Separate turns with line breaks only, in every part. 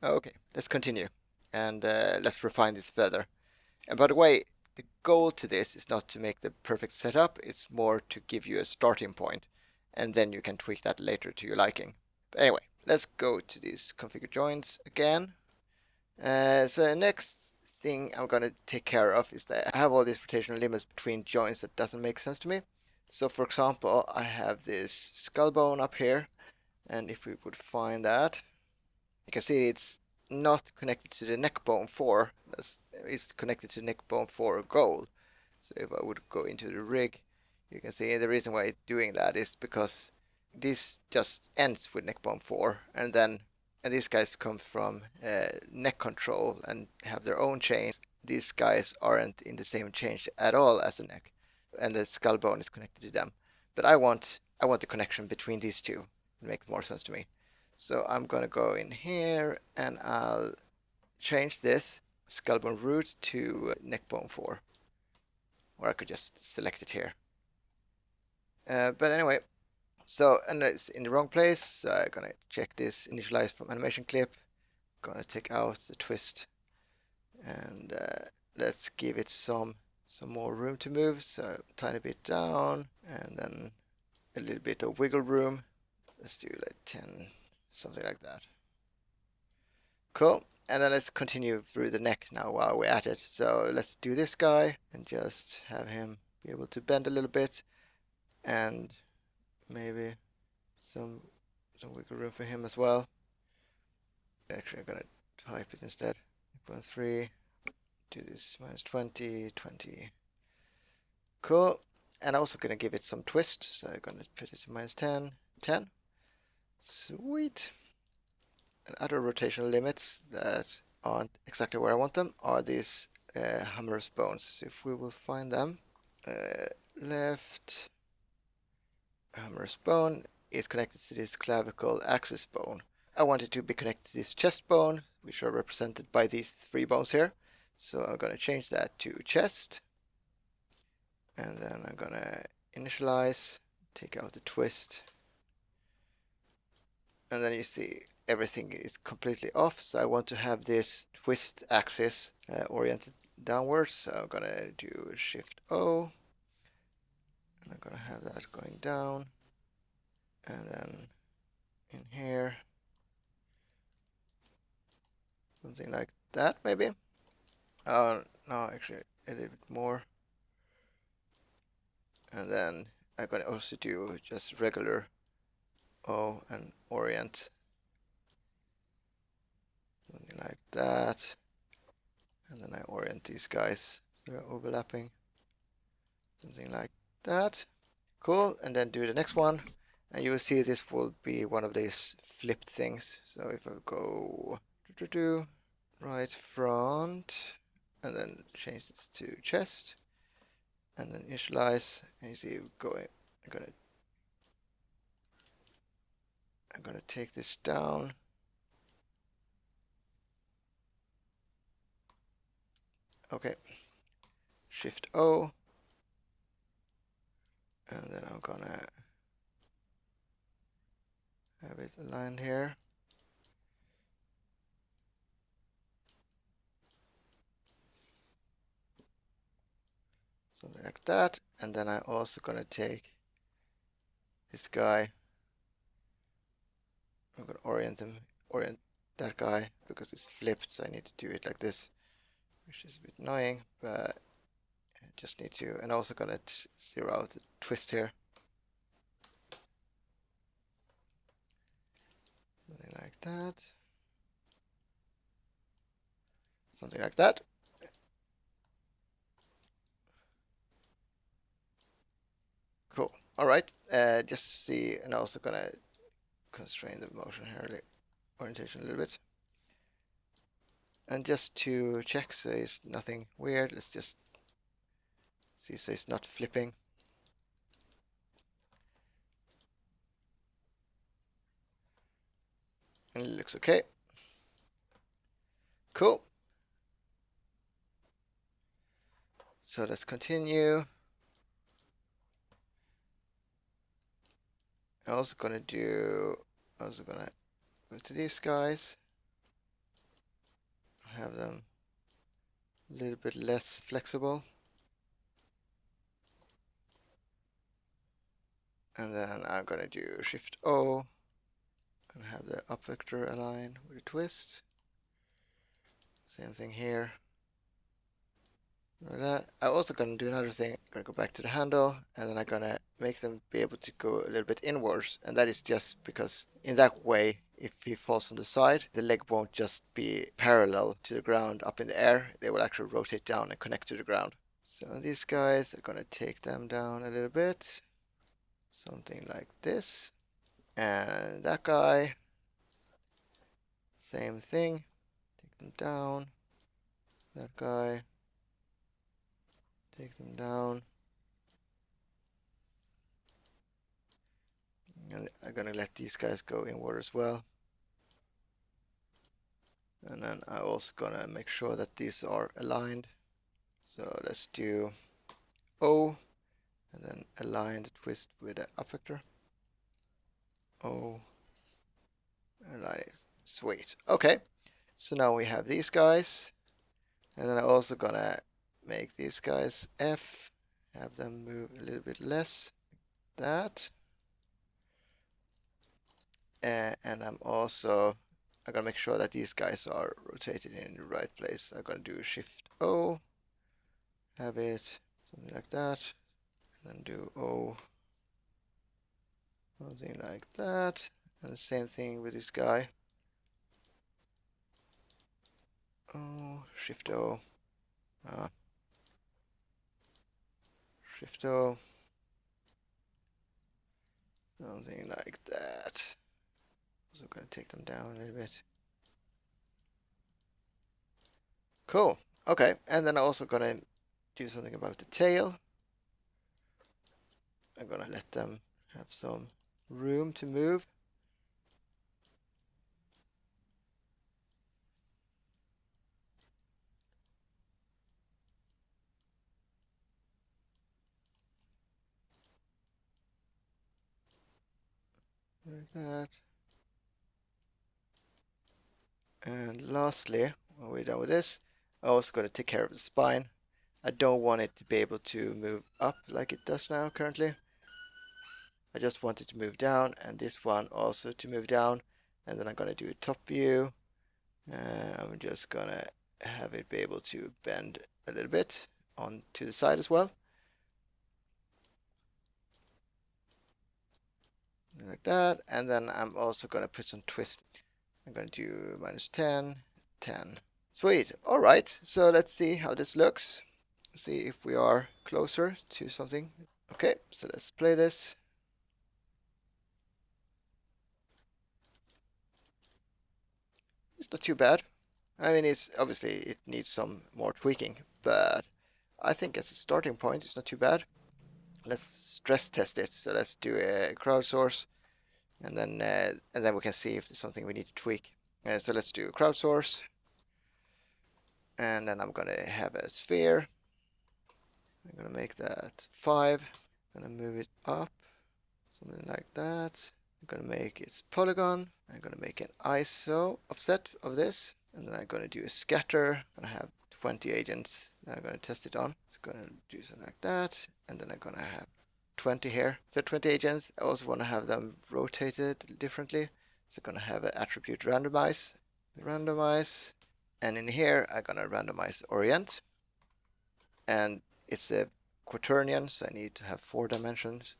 Okay, let's continue and let's refine this further. And by the way, the goal to this is not to make the perfect setup, it's more to give you a starting point, and then you can tweak that later to your liking. But anyway, let's go to these configure joints again. So the next thing I'm going to take care of is that I have all these rotational limits between joints that doesn't make sense to me. So for example, I have this skull bone up here, and if we would find that, you can see it's not connected to the neck bone 4. It's connected to neck bone 4 gold. So if I would go into the rig, you can see the reason why it's doing that is because this just ends with neck bone 4, and these guys come from neck control and have their own chains. These guys aren't in the same chain at all as the neck, and the skull bone is connected to them. But I want the connection between these two. It makes more sense to me. So I'm gonna go in here and I'll change this skull bone root to neck bone 4. Or I could just select it here. But anyway, so, and it's in the wrong place, so I'm gonna check this initialize from animation clip. Gonna take out the twist and let's give it some more room to move. So tiny bit down and then a little bit of wiggle room. Let's do like 10, something like that. Cool. And then let's continue through the neck now while we're at it. So let's do this guy and just have him be able to bend a little bit and maybe some wiggle room for him as well. Actually, I'm gonna type it instead. 0.3. Do this minus 20, 20. Cool. And I'm also gonna give it some twist. So I'm gonna put it to minus 10, 10. Sweet. And other rotational limits that aren't exactly where I want them are these humerus bones. So if we will find them, left humerus bone is connected to this clavicle axis bone. I want it to be connected to this chest bone, which are represented by these 3 bones here. So I'm going to change that to chest. And then I'm going to initialize, take out the twist. And then you see everything is completely off. So I want to have this twist axis oriented downwards. So I'm going to do Shift O. And I'm going to have that going down. And then in here, something like that maybe. No, actually a little bit more. And then I'm going to also do just regular O and orient. Something like that. And then I orient these guys so they're overlapping. Something like that. Cool. And then do the next one. And you will see this will be one of these flipped things. So if I go right front and then change this to chest and then initialize, and you see going, I'm gonna take this down. Okay, Shift O, and then I'm gonna have it aligned here. Something like that. And then I'm also gonna take this guy. I'm gonna orient that guy because it's flipped, so I need to do it like this, which is a bit annoying, but I just need to. And also gonna zero out the twist here. Something like that. Something like that. Cool. All right. Just see, and also gonna constrain the motion here, orientation a little bit. And just to check so it's nothing weird, let's just see so it's not flipping. And it looks okay. Cool. So let's continue. I'm also gonna go to these guys. have them a little bit less flexible. And then I'm gonna do Shift O and have the up vector align with a twist. Same thing here. Like that. I'm also gonna do another thing. I'm gonna go back to the handle, and then I'm gonna make them be able to go a little bit inwards. And that is just because in that way, if he falls on the side, the leg won't just be parallel to the ground up in the air. They will actually rotate down and connect to the ground. So these guys are gonna take them down a little bit. Something like this. And that guy, same thing. Take them down. That guy. Take them down. And I'm gonna let these guys go inward as well. And then I'm also gonna make sure that these are aligned. So let's do O, and then align the twist with the up vector. O, align it. Sweet. Okay. So now we have these guys. And then I'm also gonna make these guys F, have them move a little bit less. That. And I'm gonna make sure that these guys are rotated in the right place. I'm gonna do Shift O, have it something like that, and then do O, something like that, and the same thing with this guy. O, Shift O, Shift O, something like that. Also gonna take them down a little bit. Cool. Okay, and then I'm also gonna do something about the tail. I'm gonna let them have some room to move. Like that. And lastly, when we're done with this, I'm also going to take care of the spine. I don't want it to be able to move up like it does now currently. I just want it to move down, and this one also to move down. And then I'm going to do a top view. And I'm just going to have it be able to bend a little bit on to the side as well. Like that. And then I'm also going to put some twist. I'm going to do -10, 10. Sweet. All right. So let's see how this looks. See if we are closer to something. Okay, so let's play this. It's not too bad. I mean, it's obviously it needs some more tweaking, but I think as a starting point, it's not too bad. Let's stress test it. So let's do a crowdsource, and then we can see if there's something we need to tweak. So let's do crowdsource, and then I'm gonna have a sphere. I'm gonna make that 5. I'm gonna move it up, something like that. I'm gonna make its polygon. I'm gonna make an ISO offset of this, and then I'm gonna do a scatter. I have 20 agents that I'm gonna test it on. It's gonna do something like that, and then I'm gonna have 20 here. So 20 agents. I also want to have them rotated differently. So I'm gonna have an attribute randomize, and in here I'm gonna randomize orient, and it's a quaternion, so I need to have 4 dimensions.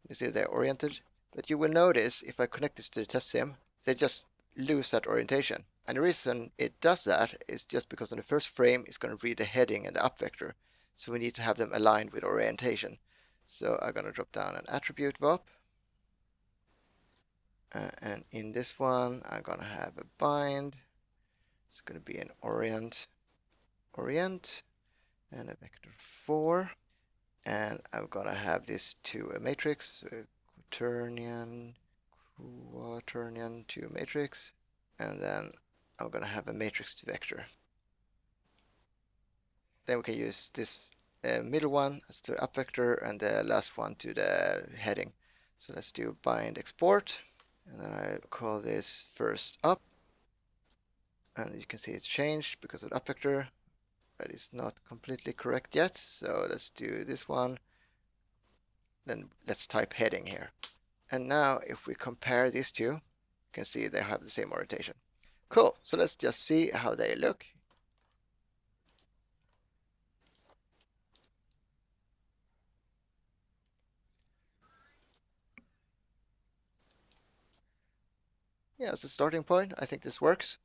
You see they're oriented. But you will notice if I connect this to the test sim, they just lose that orientation. And the reason it does that is just because on the first frame, it's going to read the heading and the up vector. So we need to have them aligned with orientation. So I'm going to drop down an attribute VOP. And in this one, I'm going to have a bind. It's going to be an orient, and a vector 4. And I'm going to have this to a matrix, quaternion to a matrix, and then I'm going to have a matrix to vector. Then we can use this middle one as the up vector and the last one to the heading. So let's do bind export, and then I call this first up, And you can see it's changed because of the up vector. That is not completely correct yet. So let's do this one. Then let's type heading here. And now if we compare these two, you can see they have the same orientation. Cool. So let's just see how they look. Yeah, as a starting point, I think this works.